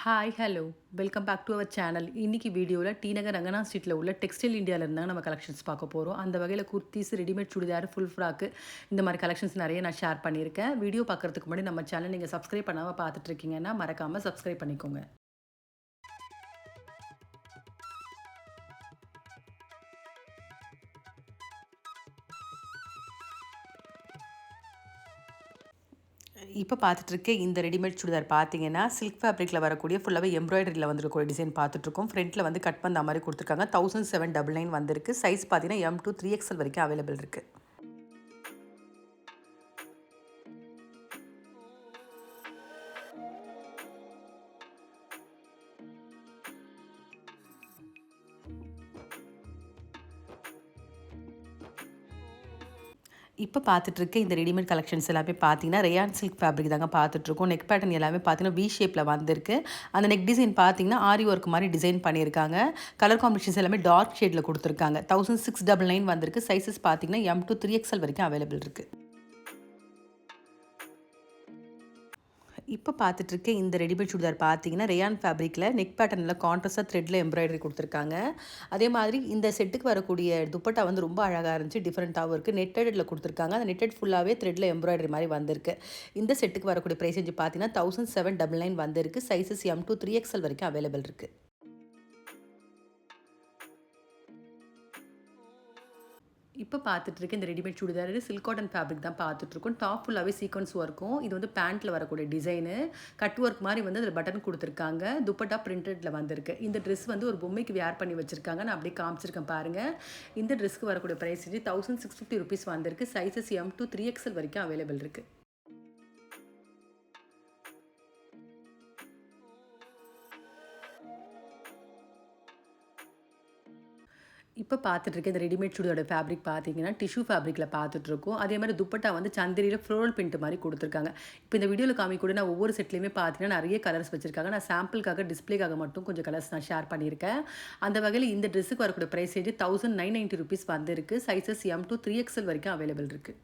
Hi hello welcome back to our channel. இன்றைக்கி வீடியோவில் D நகர் ரங்கனா ஸ்ட்ரீட்டில் உள்ள டெக்ஸ்டைல் இந்தியாவில் இருந்தாங்க நம்ம கலெக்ஷன்ஸ் பார்க்க போகிறோம். அந்த வகையில் kurtis, readymade churidar, full frock இந்த மாதிரி கலெக்ஷன்ஸ் நிறைய நான் ஷேர் பண்ணியிருக்கேன். வீடியோ பார்க்குறதுக்கு முன்னாடி நம்ம சேனல் நீங்கள் சப்ஸ்கிரைப் பண்ணாமல் பார்த்துட்ருக்கீங்கன்னா மறக்காமல் சப்ஸ்கிரைப் பண்ணிக்கோங்க. இப்போ பார்த்துட்ருக்க இந்த ரெடிமேட் சுடிதார் பார்த்தீங்கன்னா சில்க் ஃபேப்ரிக்கில் வரக்கூடிய ஃபுல்லாகவே எம்ப்ராய்டரியில் வந்துருக்கூடிய டிசைன் பார்த்துட்ருக்கோம். ஃப்ரண்ட்டில் வந்து கட் பண்ண மாதிரி கொடுத்துருக்காங்க. 1799 வந்திருக்கு. சைஸ் பார்த்தீங்கன்னா M2 3XL வரைக்கும் அவைலபிள் இருக்குது. இப்போ பார்த்துட்ருக்க இந்த ரெடிமேட் கலெக்ஷன்ஸ் எல்லாமே பார்த்தீங்கன்னா ரேயான் சில்க் ஃபேப்ரிக் தாங்க பார்த்துட்ருக்கோம். நெக் பேட்டர்ன் எல்லாமே பார்த்தீங்கன்னா வி ஷேப்பில் வந்திருக்கு. அந்த நெக் டிசைன் பார்த்தீங்கன்னா ஆரி ஒர்க் மாதிரி டிசைன் பண்ணியிருக்காங்க. கலர் காம்பினேஷன்ஸ் எல்லாமே டார்க் ஷேடில் கொடுத்துருக்காங்க. 1699 வந்திருக்கு. சைஸஸ் பார்த்தீங்கன்னா M2 3XL வரைக்கும் அவைலபிள் இருக்குது. இப்போ பார்த்துட்ருக்க இந்த ரெடிமேட் சுடிதார் பார்த்தீங்கன்னா ரேயான் ஃபேப்ரிக்கில் நெக் பேட்டர்னில் கான்ட்ராஸ்டாக த்ரெட்டில் எம்ப்ராய்டரி கொடுத்துருக்காங்க. அதே மாதிரி இந்த செட்டுக்கு வரக்கூடிய துப்பட்டா வந்து ரொம்ப அழகாக இருந்துச்சு. டிஃப்ரெண்ட்டாகவும் இருக்குது. நெட்டடில் கொடுத்துருக்காங்க. அந்த நெட்டட் ஃபுல்லாகவே த்ரெட்டில் எம்ப்ராய்டரி மாதிரி வந்திருக்கு. இந்த செட்டுக்கு வரக்கூடிய ப்ரைஸ் பார்த்தீங்கன்னா 1799 வந்திருக்கு. சைஸஸ் M2 3XL வரைக்கும் அவைலபிள் இருக்குது. இப்போ பார்த்துட்ருக்க இந்த readymade churidar silk cotton fabric தான் பார்த்துட்ருக்கோம். டாப் ஃபுல்லாகவே சீக்வன்ஸ் ஒர்க்கும். இது வந்து பேண்ட்டில் வரக்கூடிய டிசைனு. கட் ஒர்க் மாதிரி வந்து அதில் பட்டன் கொடுத்துருக்காங்க. துப்பட்டா பிரிண்டடில் வந்திருக்கு. இந்த ட்ரெஸ் வந்து ஒரு பொம்மைக்கு வேர் பண்ணி வச்சுருக்காங்க. நான் அப்படியே காமிச்சிருக்கேன் பாருங்கள். இந்த ட்ரெஸ்க்கு வரக்கூடிய ப்ரைஸ் 1650 ருபீஸ் வந்திருக்கு. சைஸஸ் M2 3XL வரைக்கும் அவைலபிள் இருக்குது. இப்போ பார்த்துட்ருக்க இந்த ரெடிமேட் சுடியோட ஃபேப்ரிக் பார்த்தீங்கன்னா டிஷ்யூ ஃபேப்ரிக்கில் பார்த்துட்ருக்கோம். அதே மாதிரி துப்பட்டா வந்து சந்திரியில் ஃப்ளோரல் பிரிண்ட் மாதிரி கொடுத்துருக்காங்க. இப்போ இந்த வீடியோவில் கூட நான் ஒவ்வொரு செட்லேயுமே பார்த்தீங்கன்னா நிறைய கலர்ஸ் வச்சுருக்காங்க. நான் சாம்பிளுக்காக டிஸ்பிளேக்காக மட்டும் கொஞ்சம் கலர்ஸ் நான் ஷேர் பண்ணியிருக்கேன். அந்த வகையில் இந்த ட்ரெஸ்ஸுக்கு வரக்கூடிய ப்ரைஸ் 1990 ருபீஸ் வந்திருக்கு. சைஸஸ் M2 3XL வரைக்கும் அவைலபிள் இருக்குது.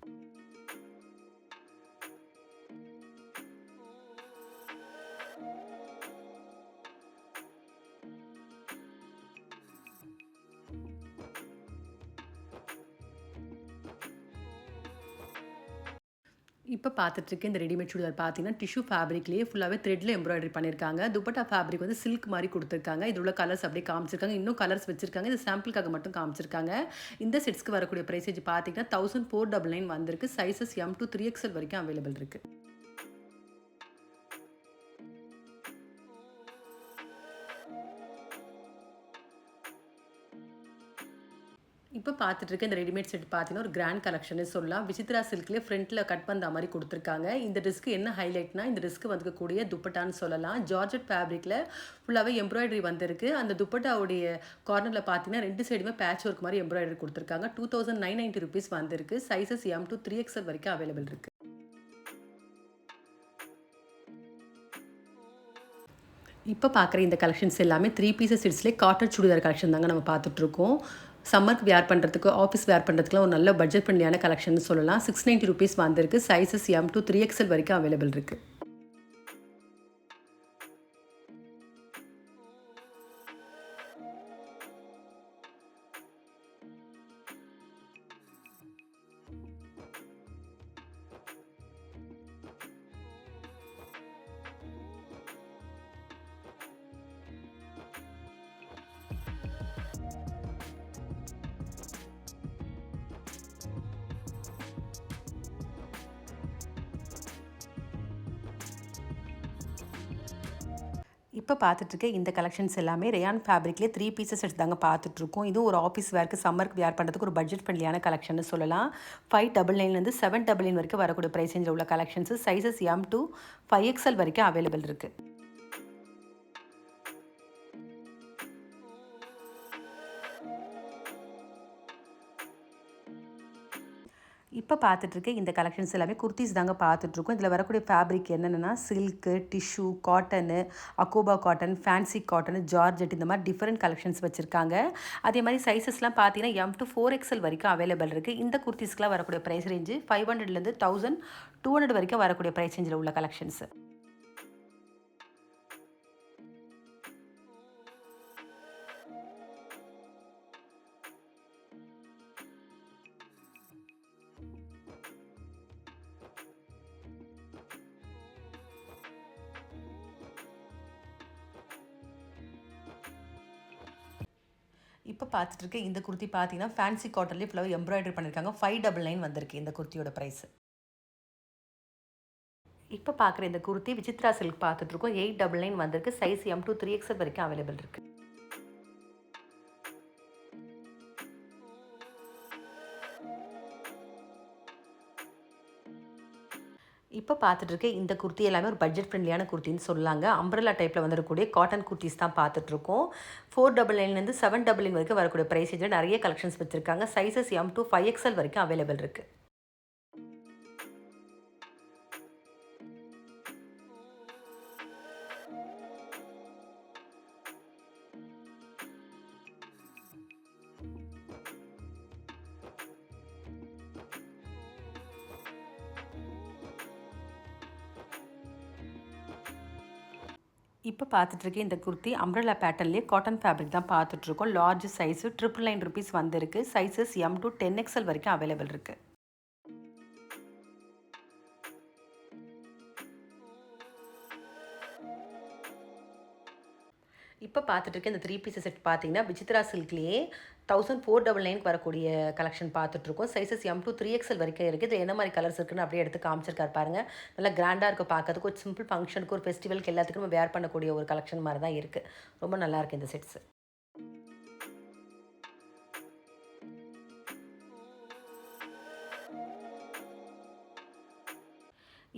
இப்போ பார்த்துட்ருக்க இந்த ரெடிமேட் சுடிதார் பார்த்தீங்கன்னா டிஷ்யூ ஃபேப்ரிக்லேயே ஃபுல்லாகவே த்ரெட்டில் எம்ப்ராய்டரி பண்ணியிருக்காங்க. துப்பட்டா ஃபேப்ரிக் வந்து சில்க் மாதிரி கொடுத்துருக்காங்க. இதில் உள்ள கலர்ஸ் அப்படியே காமிச்சிருக்காங்க. இன்னும் கலர்ஸ் வச்சிருக்காங்க. இது சாம்பிளுக்காக மட்டும் காமிச்சிருக்காங்க. இந்த செட்ஸ்க்கு வரக்கூடிய ப்ரைஸ் பார்த்தீங்கன்னா 1499 வந்திருக்கு. சைஸஸ் M2 3XL வரைக்கும் அவைலபிள் இருக்குது. இப்போ பார்த்துட்ருக்க இந்த ரெடிமேட் செட் பார்த்தீங்கன்னா ஒரு கிராண்ட் கலெக்ஷனே சொல்லலாம். விசித்ரா சில்க்லேயே ஃப்ரண்ட்டில் கட் பண்ண மாதிரி கொடுத்துருக்காங்க. இந்த ட்ரெஸ்க்கு என்ன ஹைலைட்னா இந்த ட்ரெஸ்க்கு வந்துக்கக்கூடிய துப்பட்டான்னு சொல்லலாம். ஜார்ஜெட் ஃபேப்ரிக்கில் ஃபுல்லாகவே எம்ப்ராய்டரி வந்திருக்கு. அந்த துப்பட்டாவுடைய கார்னரில் பார்த்தீங்கன்னா 2 சைடுமே பேட்ச் ஒர்க் மாதிரி எம்ப்ராய்டரி கொடுத்துருக்காங்க. 2990 ருபீஸ் வந்திருக்கு. சைஸஸ் M2 3XL வரைக்கும் அவைலபிள் இருக்குது. இப்போ பார்க்குற இந்த கலெக்ஷன்ஸ் எல்லாமே 3 பீசஸ் செட்ஸ்லேயே காட்டன் சுடிதார் கலெக்ஷன் தாங்க நம்ம பார்த்துட்ருக்கோம். சம்மருக்கு வேர் பண்ணுறதுக்கு, ஆஃபீஸ் வேர் பண்ணுறதுக்குலாம் ஒரு நல்ல பட்ஜெட் ஃப்ரெண்ட்லியான கலெக்ஷன் சொல்லலாம். 690 ருபீஸ் வந்திருக்கு. சைஸஸ் M2 3XL வரைக்கும் அவைலபிள் இருக்குது. இப்போ பார்த்துட்ருக்க இந்த கலெக்ஷன்ஸ் எல்லாமே ரேயான் ஃபேப்ரிக்லேயே 3 பீசஸ் செட்ஸ் தாங்க பார்த்துட்ருக்கோம். இதுவும் ஒரு ஆஃபீஸ் வேர்க்கு சம்மருக்கு வேர் பண்ணுறதுக்கு ஒரு பட்ஜெட் ஃப்ரெண்ட்லியான கலெக்ஷன் சொல்லலாம். 599 799 வரைக்கும் வரக்கூடிய ப்ரைஸ் ரேஞ்சில் உள்ள கலெக்ஷன்ஸ். சைஸஸ் M2 5XL வரைக்கும் அவைலபிள் இருக்குது. இப்போ பார்த்துட்ருக்க இந்த கலெக்ஷன்ஸ் எல்லாமே குர்த்திஸ் தாங்க பார்த்துட்ருக்கோம். இதில் வரக்கூடிய ஃபேப்ரிக் என்னென்னா சில்க்கு, டிஷ்யூ, காட்டனு, அக்கோபா காட்டன், ஃபேன்சி காட்டன், ஜார்ஜெட் இந்த மாதிரி டிஃப்ரெண்ட் கலெக்ஷன்ஸ் வச்சுருக்காங்க. அதே மாதிரி சைஸஸ்லாம் பார்த்தீங்கன்னா M2 4XL வரைக்கும் அவைலபிள் இருக்குது. இந்த குர்த்திஸ்க்குலாம் வரக்கூடிய ப்ரைஸ் ரேஞ்சு 500லேருந்து 1200 வரைக்கும் வரக்கூடிய ப்ரைஸ் ரேஞ்சில் உள்ள கலெக்ஷன்ஸு. இப்போ பார்த்துட்டு இருக்க இந்த குர்த்தி பார்த்தீங்கன்னா ஃபேன்சி காட்டன்லேயே ஃபுல்லாக எம்ப்ராய்டரி பண்ணியிருக்காங்க. 599 வந்திருக்கு இந்த குர்த்தியோட ப்ரைஸ். இப்போ பார்க்குற இந்த குர்த்தி விசித்ரா சில்க் பார்த்துட்ருக்கோம். 899 வந்திருக்கு. சைஸ் M to 3XL வரைக்கும் அவைலபிள் இருக்குது. இப்போ பார்த்துட்ருக்க இந்த குர்த்தி எல்லாமே ஒரு பட்ஜெட் ஃப்ரெண்ட்லியான குர்த்தின்னு சொல்லாங்க. அம்ப்ரெல்லா டைப்பில் வந்துடக்கூடிய காட்டன் குர்த்திஸ் தான் பார்த்துட்ருக்கோம். 499லேருந்து 799 வரைக்கும் வரக்கூடிய ப்ரைஸ் ரேஞ்சில் நிறைய கலெக்ஷன்ஸ் வச்சுருக்காங்க. சைஸஸ் M to 5XL வரைக்கும் அவைலபிள் இருக்குது. இப்போ பார்த்துட்ருக்கேன் இந்த குர்த்தி அம்ப்ரெல்லா பேட்டர்ன்லேயே காட்டன் ஃபேப்ரிக் தான் பார்த்துட்ருக்கோம். லார்ஜ் சைஸு ₹999 வந்திருக்கு. சைஸஸ் M to 10XL வரைக்கும் அவைலபிள் இருக்குது. இப்போ பார்த்துட்ருக்க இந்த 3 பீஸ் செட் பார்த்தீங்கன்னா விசித்ரா சில்க்லேயே 1499 வரக்கூடிய கலெக்ஷன் பார்த்துட்ருக்கோம். சைஸஸ் M to 3XL வரைக்கும் இருக்குது. இது என்ன மாதிரி கலர்ஸ் இருக்குன்னு அப்படியே எடுத்து காமிச்சிருக்காரு பாருங்கள். நல்லா கிராண்டாக இருக்குது பார்க்கறதுக்கு. ஒரு சிம்பிள் ஃபங்க்ஷனுக்கு ஒரு ஃபெஸ்டிவலுக்கு எல்லாத்துக்கும் வேர் பண்ணக்கூடிய ஒரு கலெக்ஷன் மாதிரி தான் இருக்குது. ரொம்ப நல்லாயிருக்கு இந்த செட்ஸு.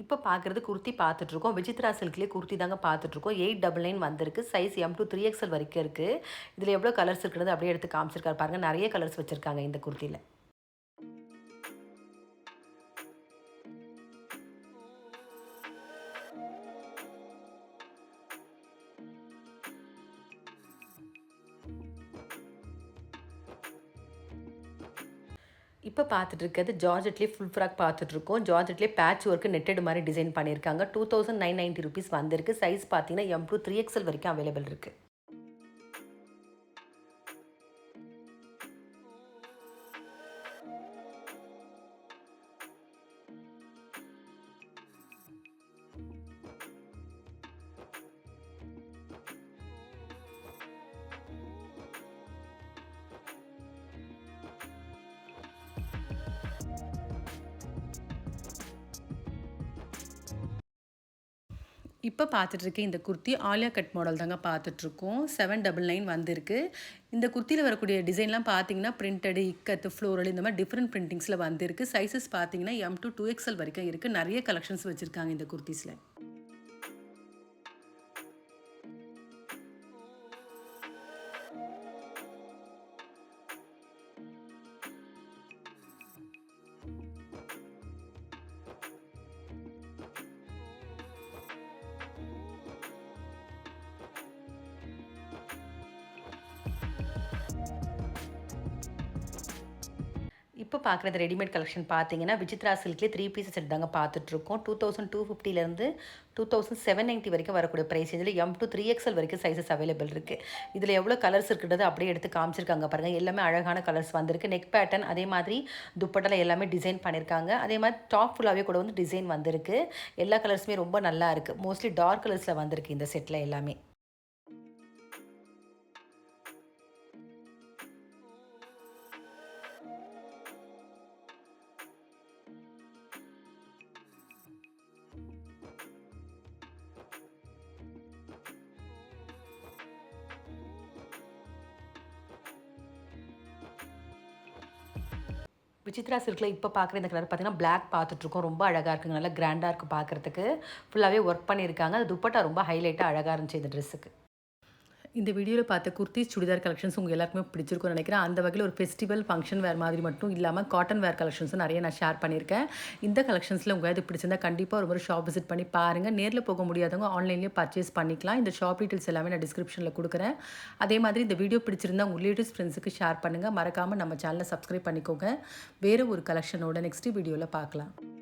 இப்போ பார்க்குறது குர்த்தி பார்த்துட்ருக்கோம். விசித்ரா சில்க்லேயே குர்த்தி தாங்க பார்த்துட்ருக்கோம். 899 வந்திருக்கு. சைஸ் M to 3XL வரைக்கும் இருக்குது. இதில் எவ்வளோ கலர்ஸ் இருக்கிறது அப்படியே எடுத்து காமிச்சிருக்காரு பாருங்கள். நிறைய கலர்ஸ் வச்சுருக்காங்க இந்த குர்த்தியில். இப்போ பார்த்துட்டு இருக்கிறது ஜார்ஜெட்லேயே ஃபுல் ஃப்ராக் பார்த்துட்ருக்கோம். ஜார்ஜெட்லேயே பேட்ச் ஒர்க்கு நெட்டட் மாதிரி டிசைன் பண்ணியிருக்காங்க. ₹2990 வந்திருக்கு. சைஸ் பார்த்தீங்கன்னா M to 3XL வரைக்கும் அவைலபிள் இருக்குது. இப்போ பார்த்துட்ருக்கேன் இந்த குர்த்தி ஆலியா கட் மாடல் தாங்க பார்த்துட்ருக்கோம். 799 வந்திருக்கு. இந்த குர்த்தியில் வரக்கூடிய டிசைன்லாம் பார்த்தீங்கன்னா பிரிண்டடு, இக்கத்து, ஃப்ளோரல் இந்த மாதிரி டிஃப்ரெண்ட் பிரிண்டிங்ஸில் வந்திருக்கு. சைஸஸ் பார்த்தீங்கன்னா M to 2XL வரைக்கும் இருக்குது. நிறைய கலெக்ஷன்ஸ் வச்சுருக்காங்க இந்த குர்த்திஸில். இப்போ பார்க்குறது ரெடிமேட் கலெக்ஷன் பார்த்தீங்கன்னா விசித்ரா சில்க்லேயே 3 பீஸ் செட் தாங்க பார்த்துட்ருக்கோம். 2250லேருந்து 2790 வரைக்கும் வரக்கூடிய ப்ரைஸ் இதில் M to 3XL வரைக்கும் சைஸஸ் அவைலபிள் இருக்குது. இதில் எவ்வளோ கலர்ஸ் இருக்கிறது அப்படியே எடுத்து காமிச்சிருக்காங்க பாருங்கள். எல்லாமே அழகான கலர்ஸ் வந்திருக்கு. நெக் பேட்டர்ன் அதே மாதிரி துப்பட்டால எல்லாமே டிசைன் பண்ணியிருக்காங்க. அதே மாதிரி டாப் ஃபுல்லாகவே கூட வந்து டிசைன் வந்திருக்கு. எல்லா கலர்ஸுமே ரொம்ப நல்லா இருக்குது. மோஸ்ட்லி டார்க் கலர்ஸில் வந்திருக்கு இந்த செட்டில் எல்லாமே. விசித்ரா சில்கில் இப்போ பார்க்குற இந்த கலர் பார்த்தீங்கன்னா பிளாக் பார்த்துட்ருக்கோம். ரொம்ப அழகாக இருக்குங்க. நல்லா கிராண்டாக இருக்குது பார்க்குறதுக்கு. ஃபுல்லாகவே ஒர்க் பண்ணியிருக்காங்க. அது துப்பட்டா ரொம்ப ஹைலைட்டாக அழகாக இருந்துச்சு இந்த ட்ரெஸ்ஸுக்கு. இந்த வீடியோவில் பார்த்த குர்த்திஸ் சுடிதார் கலெக்ஷன்ஸ் உங்கள் எல்லாருக்குமே பிடிச்சிருக்கும்னு நினைக்கிறேன். அந்த வகையில் ஒரு ஃபெஸ்டிவல் ஃபங்க்ஷன் வேர் மாதிரி மட்டும் இல்லாமல் காட்டன் வேர் கலெக்ஷன்ஸும் நிறைய நான் ஷேர் பண்ணியிருக்கேன். இந்த கலெக்ஷன்ஸில் உங்கள் இது பிடிச்சிருந்தா கண்டிப்பாக ஒரு முறை ஷாப் விசிட் பண்ணி பாருங்கள். நேரில் போக முடியாதவங்க ஆன்லைன்லேயே பர்ச்சேஸ் பண்ணிக்கலாம். இந்த ஷாப் டீட்டெயில்ஸ் எல்லாமே நான் டிஸ்கிரிப்ஷனில் கொடுக்குறேன். அதே மாதிரி இந்த வீடியோ பிடிச்சிருந்தா உங்கள் ரிலேட்டிவ்ஸ் ஃப்ரெண்ட்ஸுக்கு ஷேர் பண்ணுங்கள். மறக்காமல் நம்ம சேனலை சப்ஸ்கிரைப் பண்ணிக்கோங்க. வேறு ஒரு கலெக்ஷனோட நெக்ஸ்ட் வீடியோவில் பார்க்கலாம்.